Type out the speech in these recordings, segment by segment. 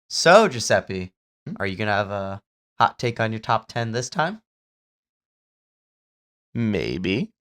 So, Giuseppe, are you going to have a hot take on your top 10 this time? Maybe.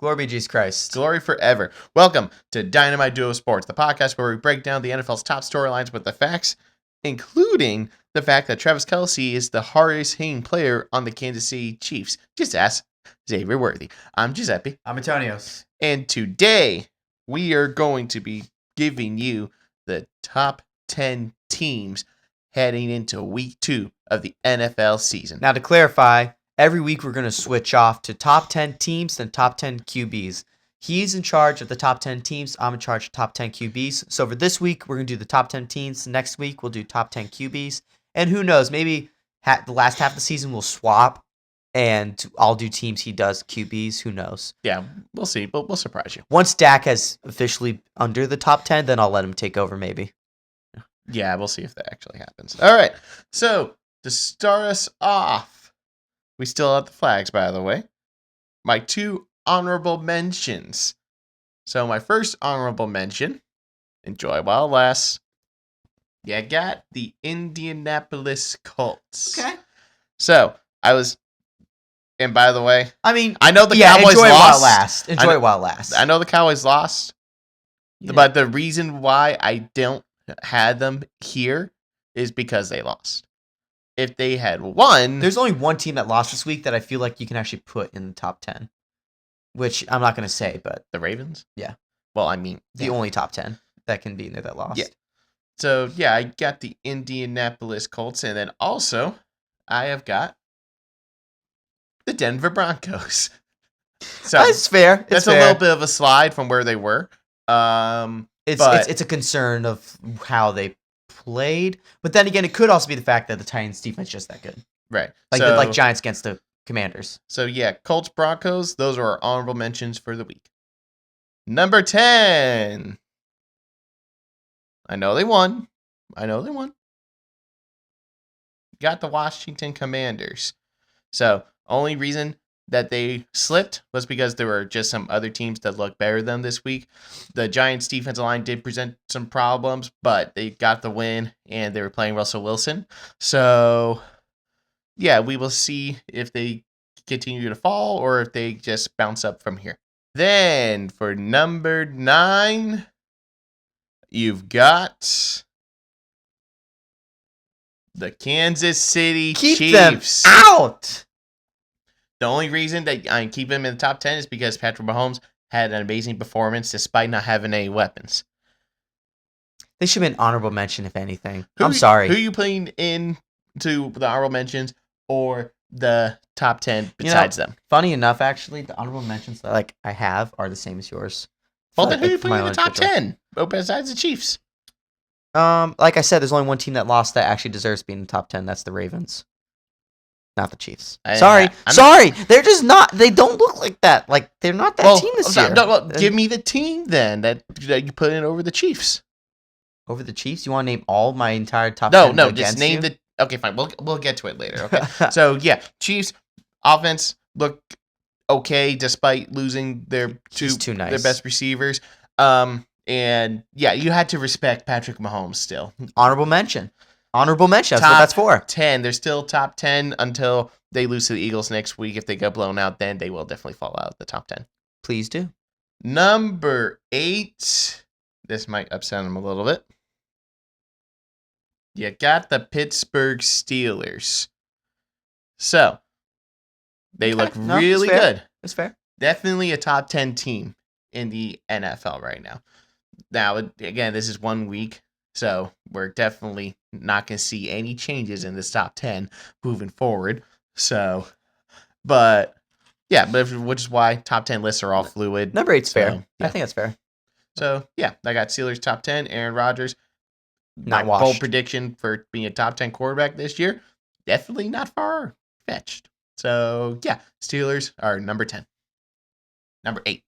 Glory be Jesus Christ. Glory forever. Welcome to Dynamite Duo Sports, the podcast where we break down the NFL's top storylines with the facts, including the fact that Travis Kelce is the hardest hitting player on the Kansas City Chiefs. Just ask Xavier Worthy. I'm Giuseppe. I'm Antonios. And today we are going to be giving you the top 10 teams heading into week 2 of the NFL season. Now, to clarify, every week we're going to switch off to top 10 teams and top 10 QBs. He's in charge of the top 10 teams. I'm in charge of top 10 QBs. So for this week, we're going to do the top 10 teams. Next week, we'll do top 10 QBs. And who knows, maybe the last half of the season we'll swap and I'll do teams, he does QBs. Who knows? Yeah, we'll see, but we'll surprise you. Once Dak has officially under the top 10, then I'll let him take over maybe. Yeah, we'll see if that actually happens. All right, so to start us off, we still have the flags, by the way. My 2 honorable mentions. So my first honorable mention, enjoy while it lasts. You got the Indianapolis Colts. Okay. So I was, and by the way, I mean, I know the Cowboys enjoy lost. While it lasts. Enjoy it while it lasts. I know the Cowboys lost, but the reason why I don't have them here is because they lost. If they had won, there's only one team that lost this week that I feel like you can actually put in the top 10, which I'm not going to say, but the Ravens. Yeah. Well, I mean, the only top 10 that can be in there that lost. Yeah. So yeah, I got the Indianapolis Colts, and then also I have got the Denver Broncos. So that's fair. That's a little bit of a slide from where they were. It's a concern of how they played, but then again, it could also be the fact that the Titans defense is just that good, right? Like Giants against the Commanders. So yeah, Colts, Broncos. Those are our honorable mentions for the week. Number 10. I know they won. Got the Washington Commanders. So only reason that they slipped was because there were just some other teams that looked better than this week. The Giants' defensive line did present some problems, but they got the win, and they were playing Russell Wilson. So, yeah, we will see if they continue to fall or if they just bounce up from here. Then, for number 9, you've got the Kansas City Chiefs. Keep them out! The only reason that I keep him in the top 10 is because Patrick Mahomes had an amazing performance despite not having any weapons. They should be an honorable mention, if anything. I'm sorry. Who are you putting in to the honorable mentions or the top 10 besides them? Funny enough, actually, the honorable mentions that I have are the same as yours. Well, then who are you putting in the top 10 besides the Chiefs? Like I said, there's only one team that lost that actually deserves to be in the top 10. That's the Ravens. Not the Chiefs. Sorry. They're just not. They don't look like that. Like, they're not that team this year. Give me the team then that you put in over the Chiefs. Over the Chiefs? You want to name all my entire top 10? No, just name the. Okay, fine. We'll get to it later. Okay. So yeah, Chiefs offense look okay despite losing their their best receivers. And yeah, you had to respect Patrick Mahomes still. Honorable mention. That's what that's for. 10. They're still top 10 until they lose to the Eagles next week. If they get blown out, then they will definitely fall out of the top 10. Please do. Number 8. This might upset them a little bit. You got the Pittsburgh Steelers. So, they look really good. That's fair. Definitely a top 10 team in the NFL right now. Now, again, this is 1 week. So we're definitely not going to see any changes in this top 10 moving forward. So, but yeah, which is why top 10 lists are all fluid. Number 8's fair. Yeah. I think that's fair. So yeah, I got Steelers top 10. Aaron Rodgers, not my bold prediction for being a top 10 quarterback this year, definitely not far fetched. So yeah, Steelers are number 10. Number 8.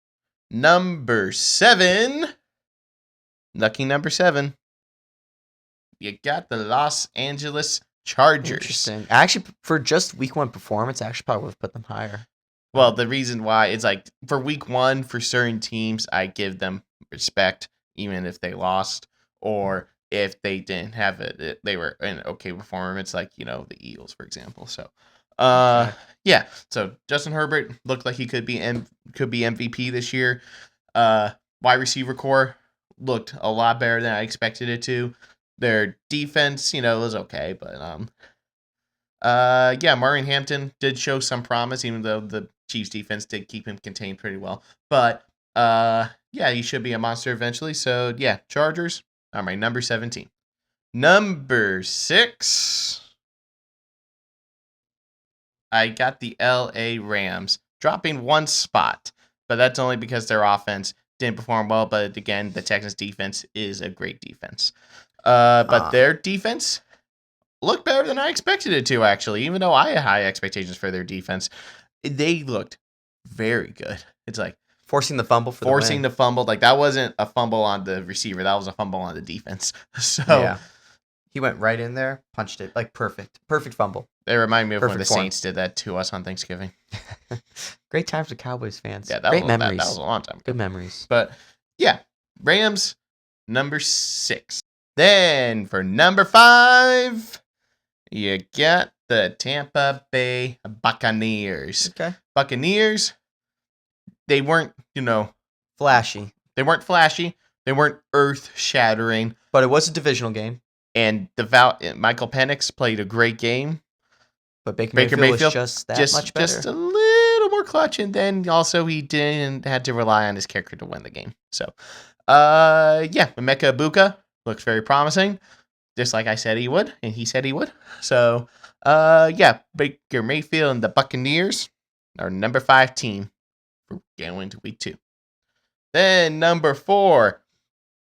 Number 7. Lucky number 7. You got the Los Angeles Chargers. Interesting. Actually, for just week 1 performance, I actually probably would have put them higher. Well, the reason why it's like for week 1 for certain teams, I give them respect even if they lost or if they didn't have it, they were an okay performance, like the Eagles, for example. So, Okay. yeah. So Justin Herbert looked like he could be MVP this year. Wide receiver core looked a lot better than I expected it to. Their defense, was okay, but yeah, Marvin Hampton did show some promise, even though the Chiefs defense did keep him contained pretty well. But yeah, he should be a monster eventually. So yeah, Chargers are my number 17. Number 6, I got the LA Rams, dropping 1 spot, but that's only because their offense didn't perform well. But again, the Texans defense is a great defense. But their defense looked better than I expected it to, actually. Even though I had high expectations for their defense, they looked very good. It's like Forcing the fumble for forcing the the fumble. Like, that wasn't a fumble on the receiver. That was a fumble on the defense. So win. Yeah. He went right in there, punched it. Like, perfect fumble. they remind me of when Perfect the form. Saints did that to us on Thanksgiving. Great times with Cowboys fans. Yeah, that Great was, memories. That was a long time ago. Good memories. But yeah, Rams, number 6. Then for number 5, you got the Tampa Bay Buccaneers. Okay. Buccaneers, they weren't, Flashy. they weren't flashy. They weren't earth-shattering. But it was a divisional game. And Michael Penix played a great game. But Baker Baker Mayfield Mayfield, was just that much better. Just a little more clutch. And then also he didn't had to rely on his character to win the game. So, yeah, Emeka Ibuka looks very promising. Just like I said he would. And he said he would. So, yeah, Baker Mayfield and the Buccaneers are number 5 team for going into week 2. Then number 4,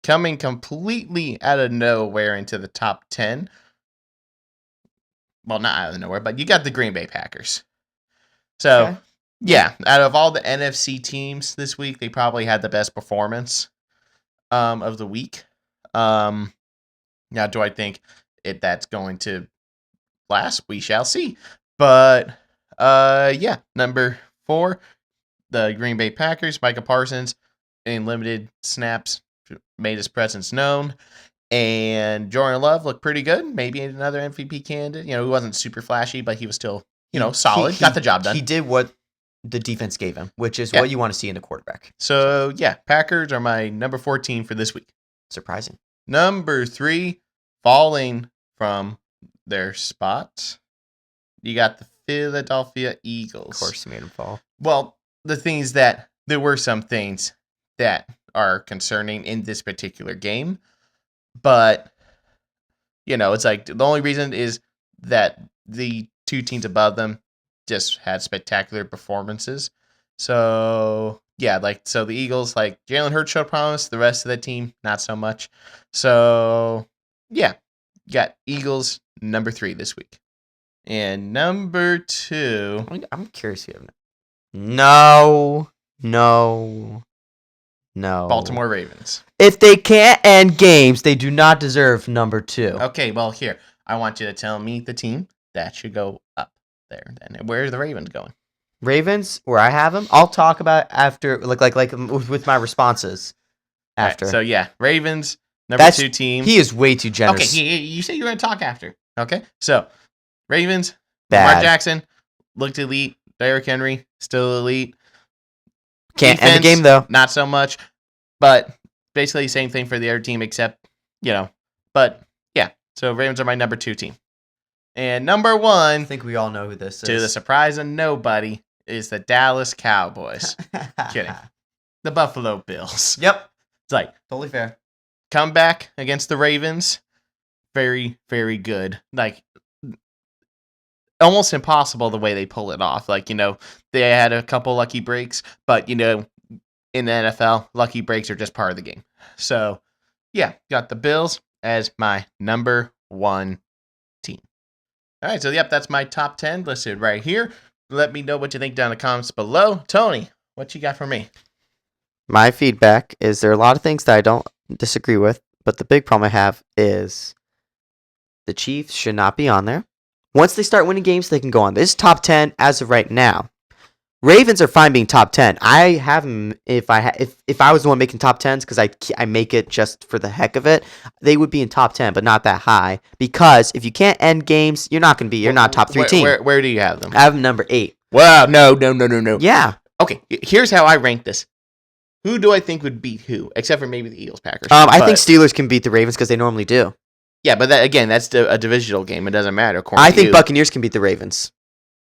coming completely out of nowhere into the top 10. Well, not out of nowhere, but you got the Green Bay Packers. So, Okay. yeah, out of all the NFC teams this week, they probably had the best performance of the week. Now, do I think that's going to last? We shall see. But, yeah, number 4, the Green Bay Packers, Micah Parsons, in limited snaps, made his presence known. And Jordan Love looked pretty good. Maybe another MVP candidate. He wasn't super flashy, but he was still, solid. Got the job done. He did what the defense gave him, which is Yeah. what you want to see in a quarterback. So, yeah, Packers are my number 14 for this week. Surprising. Number 3, falling from their spots, you got the Philadelphia Eagles. Of course, he made him fall. Well, the thing is that there were some things that are concerning in this particular game. But, it's like the only reason is that the 2 teams above them just had spectacular performances. So, yeah, so the Eagles, Jalen Hurts showed promise. The rest of the team, not so much. So, yeah, you got Eagles number 3 this week. And number 2. I'm curious if you have No. Baltimore Ravens. If they can't end games, they do not deserve number 2. Okay, well, here, I want you to tell me the team that should go up there. Then where's the Ravens going? Ravens, where I have them, I'll talk about after, like with my responses after. Right, so yeah, Ravens number 2 team. He is way too generous. Okay, you said you were going to talk after. Okay, so Ravens, Bad. Lamar Jackson looked elite. Derrick Henry still elite. Can't end the Defense, game though. Not so much, but basically same thing for the other team, except But yeah, so Ravens are my number 2 team, and number 1. I think we all know who this is. To the surprise of nobody, is the Dallas Cowboys. Kidding. The Buffalo Bills. Yep. It's Totally fair. comeback against the Ravens. Very, very good. Almost impossible the way they pull it off. They had a couple lucky breaks, but in the NFL, lucky breaks are just part of the game. So, yeah, got the Bills as my number 1 team. All right, so yep, that's my top 10 listed right here. Let me know what you think down in the comments below. Tony, what you got for me? My feedback is there are a lot of things that I don't disagree with, but the big problem I have is the Chiefs should not be on there. Once they start winning games, they can go on. This is top 10 as of right now. Ravens are fine being top 10. I have them if I was the one making top 10s because I make it just for the heck of it. They would be in top 10, but not that high because if you can't end games, you're not top 3 team. Where do you have them? I have them number 8. Wow, no. Yeah. Okay, here's how I rank this. Who do I think would beat who? Except for maybe the Eagles, Packers. I think Steelers can beat the Ravens because they normally do. Yeah, but that's a divisional game. It doesn't matter. I think Buccaneers can beat the Ravens.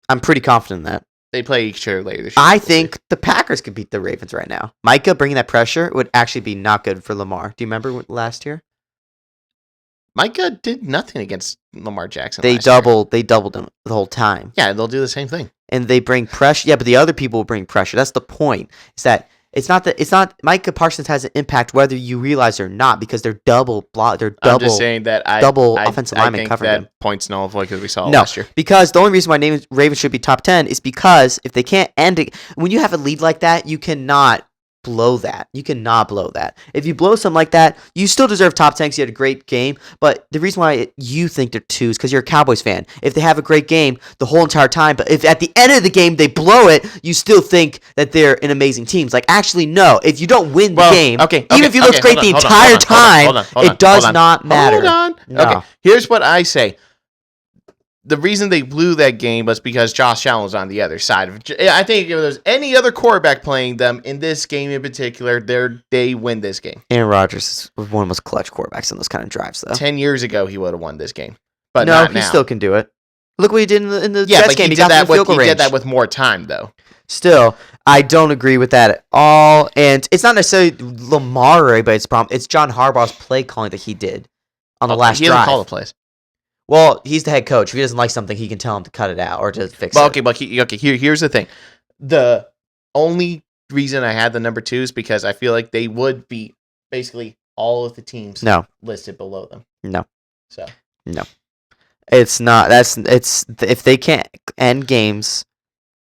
I'm pretty confident in that. They play each other later this year. I think the Packers could beat the Ravens right now. Micah bringing that pressure would actually be not good for Lamar. Do you remember last year? Micah did nothing against Lamar Jackson. They doubled him the whole time. Yeah, they'll do the same thing. And they bring pressure. Yeah, but the other people will bring pressure. That's the point. Is that it's not Micah Parsons has an impact whether you realize or not because they're double. I'm just saying that offensive linemen think covering that him. Point's null because we saw it last year. Because the only reason why Ravens should be top 10 is because if they can't end it, when you have a lead like that, you cannot blow that. You cannot blow that. If you blow something like that, you still deserve top 10 because you had a great game. But the reason why you think they're 2 is because you're a Cowboys fan. If they have a great game the whole entire time, but if at the end of the game they blow it, you still think that they're an amazing team. Like, actually, no. If you don't win the game, even if you look great the entire time, it does not matter. Hold on. No. Okay, here's what I say. The reason they blew that game was because Josh Allen was on the other side. I think if there's any other quarterback playing them in this game in particular, they win this game. Aaron Rodgers is one of the most clutch quarterbacks in those kind of drives, though. 10 years ago, he would have won this game. But no, not he now. still can do it. Look what he did in the Jets game. He did that with more time, though. Still, I don't agree with that at all. And it's not necessarily Lamar or anybody's problem. It's John Harbaugh's play calling that he did on the last drive. He doesn't call the plays. Well, he's the head coach. If he doesn't like something, he can tell him to cut it out or to fix it. Okay, but here's the thing. The only reason I had the number 2 is because I feel like they would beat basically all of the teams listed below them. No. So. No. It's not. It's if they can't end games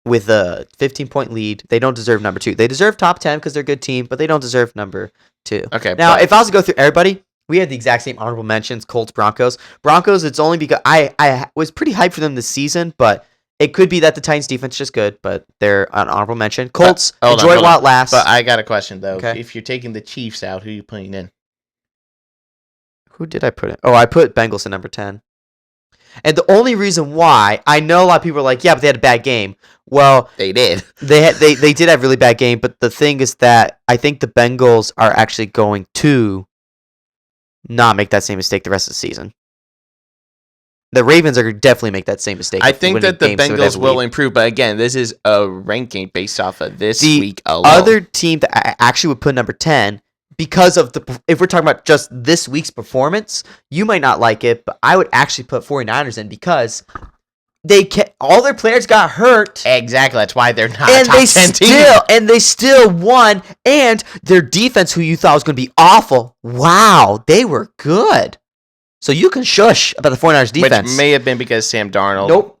with a 15-point lead, they don't deserve number 2. They deserve top 10 because they're a good team, but they don't deserve number 2. Okay. Now, if I was to go through everybody, we had the exact same honorable mentions, Colts, Broncos. Broncos, it's only because I was pretty hyped for them this season, but it could be that the Titans defense is just good, but they're an honorable mention. Colts, enjoy it while it lasts. But I got a question, though. Okay. If you're taking the Chiefs out, who are you putting in? Who did I put in? Oh, I put Bengals in number 10. And the only reason why, I know a lot of people are like, yeah, but they had a bad game. Well, they did. They did have a really bad game, but the thing is that I think the Bengals are actually going to not make that same mistake the rest of the season. The Ravens are going to definitely make that same mistake. I think that the Bengals will improve, but again, this is a ranking based off of this week alone. The other team that I actually would put number 10, because of if we're talking about just this week's performance, you might not like it, but I would actually put 49ers in because all their players got hurt. Exactly, that's why they're not a top 10 team. And they still won, and their defense, who you thought was going to be awful, wow, they were good. So you can shush about the 49ers defense. Which may have been because Sam Darnold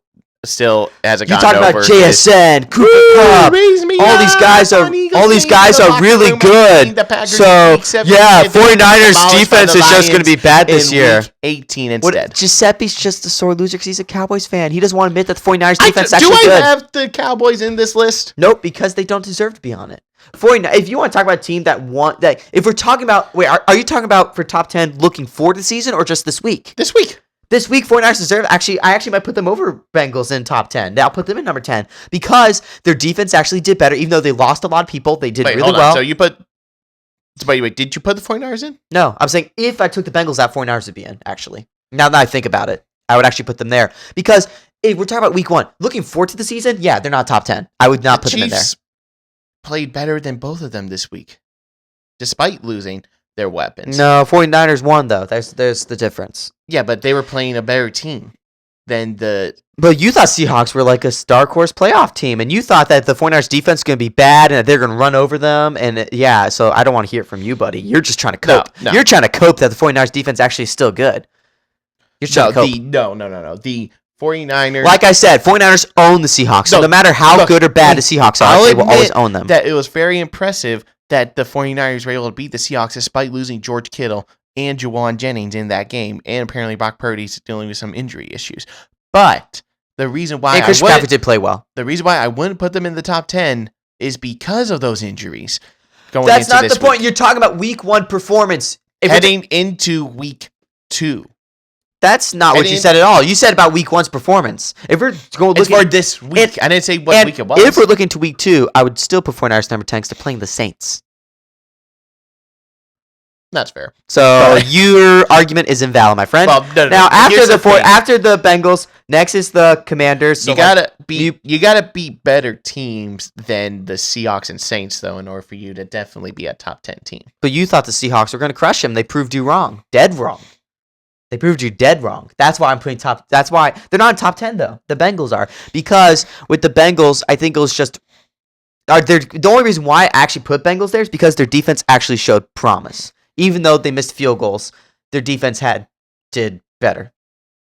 still hasn't gotten over. You talk about JSN, Cooper Kupp, all these guys are really good. So, yeah, 49ers defense is just going to be bad this year. 18 instead. Giuseppe's just a sore loser because he's a Cowboys fan. He doesn't want to admit that the 49ers defense is actually good. Do I have the Cowboys in this list? Nope, because they don't deserve to be on it. If you want to talk about a team if we're talking about, are you talking about for top 10 looking forward to the season or just this week? This week. This week, 49ers deserve. I actually might put them over Bengals in top 10. I'll put them in number 10 because their defense actually did better, even though they lost a lot of people. They did really well. So you put. Wait, did you put the 49ers in? No, I'm saying if I took the Bengals out, 49ers would be in, actually. Now that I think about it, I would actually put them there because if we're talking about week 1, looking forward to the season, yeah, they're not top 10. I would not put them in there. Played better than both of them this week, despite losing their weapons. No, 49ers won, though. There's the difference. Yeah, but they were playing a better team than the... But you thought Seahawks were like a dark horse playoff team, and you thought that the 49ers defense is going to be bad and that they're going to run over them, and so I don't want to hear it from you, buddy. You're just trying to cope. No. You're trying to cope that the 49ers defense actually is still good. You're trying to cope. No. The 49ers... Like I said, 49ers own the Seahawks, so no matter how good or bad the Seahawks are, they will always own them. That it was very impressive that the 49ers were able to beat the Seahawks despite losing George Kittle and Juwan Jennings in that game, and apparently Brock Purdy's dealing with some injury issues. But the reason why And Christian McCaffrey did play well. the reason why I wouldn't put them in the top 10 is because of those injuries. That's not the point. You're talking about week 1 performance. Heading into week 2. That's not what you said at all. You said about week 1's performance. If we're going for this week, I didn't say what week it was. If we're looking to week 2, I would still put 49ers number 10 because they're playing the Saints. That's fair. So your argument is invalid, my friend. Well, no, now after the Bengals, next is the Commanders. So you gotta beat better teams than the Seahawks and Saints, though, in order for you to definitely be a top 10 team. But you thought the Seahawks were going to crush them. They proved you wrong, dead wrong. They proved you dead wrong. That's why I'm putting top. That's why they're not in top 10 though. The Bengals are, because with the Bengals, I think it was just. The only reason why I actually put Bengals there is because their defense actually showed promise. Even though they missed field goals, their defense did better.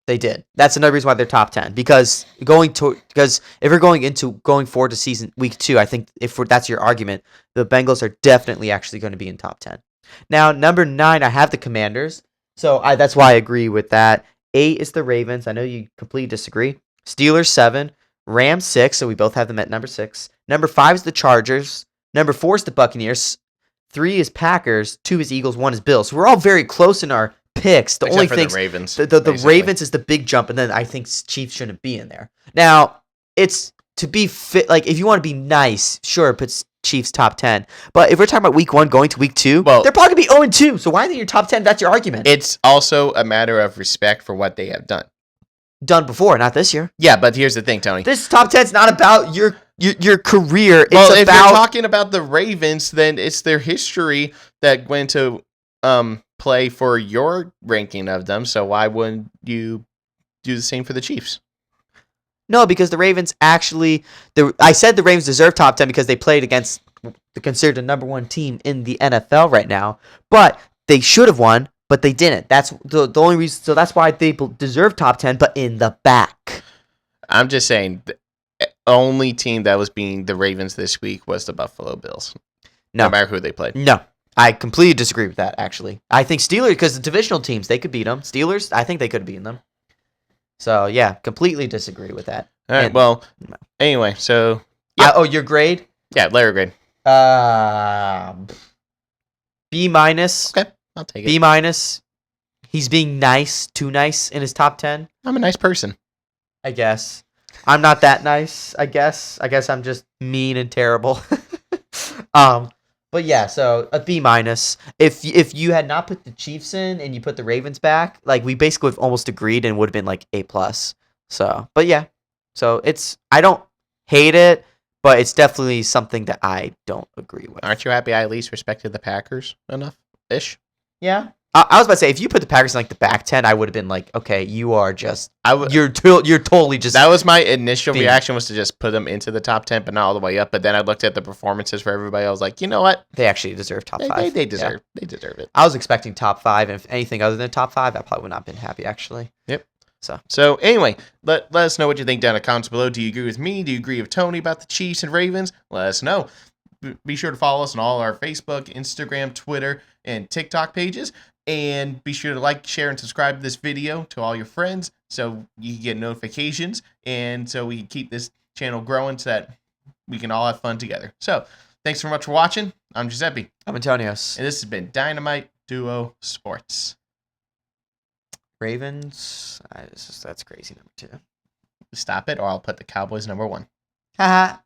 They did. That's another reason why they're top 10. Because if we're going forward to season week 2, I think that's your argument, the Bengals are definitely actually going to be in top 10. Now, number 9, I have the Commanders. So that's why I agree with that. 8 is the Ravens. I know you completely disagree. Steelers 7, Rams 6. So we both have them at number 6. Number 5 is the Chargers. Number 4 is the Buccaneers. 3 is Packers, 2 is Eagles, 1 is Bills. So we're all very close in our picks. The only thing, the Ravens, the Ravens is the big jump, and then I think Chiefs shouldn't be in there. Now, it's to be fit. Like if you want to be nice, sure, put Chiefs top 10. But if we're talking about week 1 going to week 2, they're probably gonna be 0-2. So why are they your top 10? That's your argument. It's also a matter of respect for what they have done before, not this year. Yeah, but here's the thing, Tony. This top 10 is not about your career. Well, if you're talking about the Ravens, then it's their history that went to play for your ranking of them. So why wouldn't you do the same for the Chiefs? No, because the Ravens actually... I said the Ravens deserve top 10 because they played against considered the number 1 team in the NFL right now. But they should have won, but they didn't. That's the only reason. So that's why they deserve top 10, but in the back. I'm just saying... only team that was beating the Ravens this week was the Buffalo Bills. No matter who they played. No, I completely disagree with that, actually. I think Steelers, because the divisional teams, they could beat them. Steelers, I think they could have beaten them. So, yeah, completely disagree with that. All right, anyway, so... Yeah. Your grade? Yeah, letter grade. B minus. Okay, I'll take it. B minus. He's being nice, too nice in his top 10. I'm a nice person. I guess. I'm not that nice, I guess. I guess I'm just mean and terrible. But yeah, so a B minus. If you had not put the Chiefs in and you put the Ravens back, like we basically would have almost agreed and would have been like A plus. So, but yeah, so I don't hate it, but it's definitely something that I don't agree with. Aren't you happy I at least respected the Packers enough ish? Yeah. I was about to say, if you put the Packers in like the back 10, I would have been like, okay, you are just you're totally just. That was my initial reaction, was to just put them into the top 10, but not all the way up. But then I looked at the performances for everybody. I was like, you know what? They actually deserve top 5. They deserve it. I was expecting top 5, and if anything other than top 5, I probably would not have been happy actually. Yep. So anyway, let us know what you think down in the comments below. Do you agree with me? Do you agree with Tony about the Chiefs and Ravens? Let us know. Be sure to follow us on all our Facebook, Instagram, Twitter, and TikTok pages. And be sure to like, share, and subscribe to this video to all your friends so you can get notifications and so we can keep this channel growing so that we can all have fun together. So, thanks so much for watching. I'm Giuseppe. I'm Antonios. And this has been Dynamite Duo Sports. Ravens, that's crazy number 2. Stop it or I'll put the Cowboys number 1. Haha.